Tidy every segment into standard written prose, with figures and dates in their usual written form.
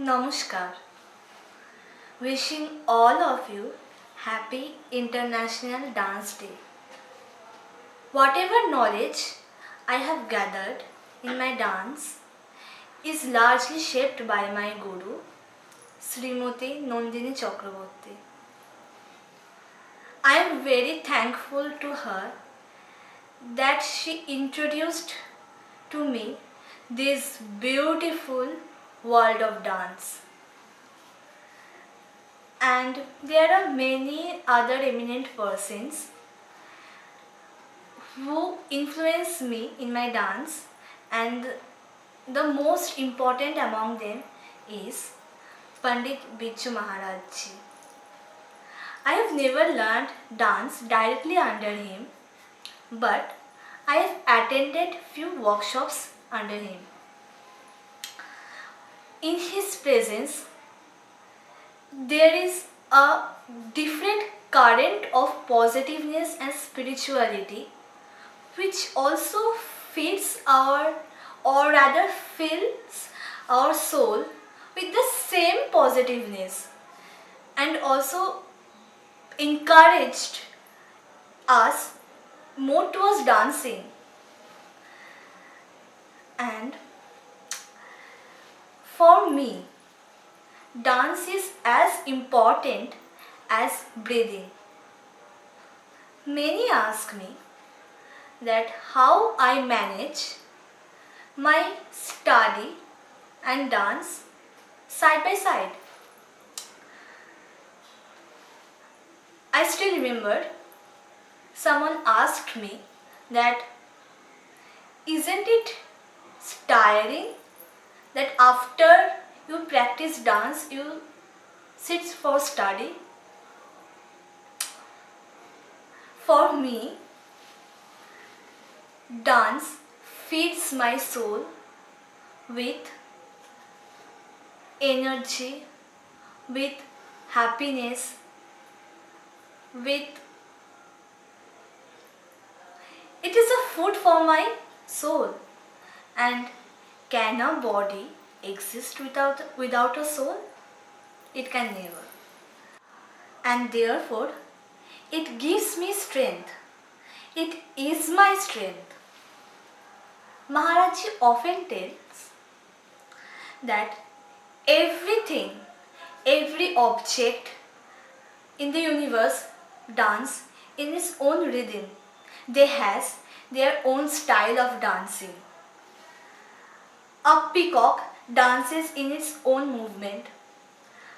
Namaskar. Wishing all of you happy International Dance Day. Whatever knowledge I have gathered in my dance is largely shaped by my guru, Srimati Nandini Chakraborty. I am very thankful to her that she introduced to me this beautiful world of dance. And there are many other eminent persons who influence me in my dance, and the most important among them is Pandit Bichu Maharaj ji. I have never learned dance directly under him, but I have attended few workshops under him. In his presence, there is a different current of positiveness and spirituality which also feeds or rather fills our soul with the same positiveness, and also encouraged us more towards dancing. And for me, dance is as important as breathing. Many ask me that how I manage my study and dance side by side. I still remember someone asked me that isn't it tiring that after you practice dance you sit for study? For me, dance feeds my soul with energy, with happiness, with it is a food for my soul. And can a body exist without a soul? It can never. And therefore, it gives me strength. It is my strength. Maharaji often tells that everything, every object in the universe dance in its own rhythm. They has their own style of dancing. A peacock dances in its own movement.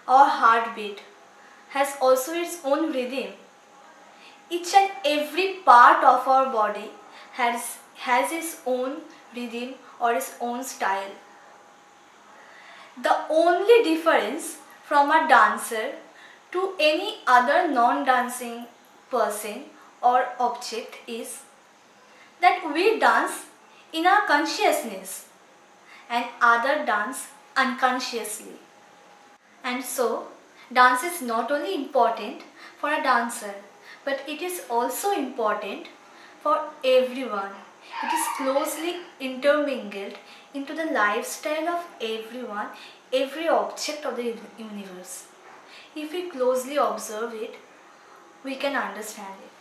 Our heartbeat has also its own rhythm. Each and every part of our body has its own rhythm or its own style. The only difference from a dancer to any other non-dancing person or object is that we dance in our consciousness and other dance unconsciously. And so, dance is not only important for a dancer, but it is also important for everyone. It is closely intermingled into the lifestyle of everyone, every object of the universe. If we closely observe it, we can understand it.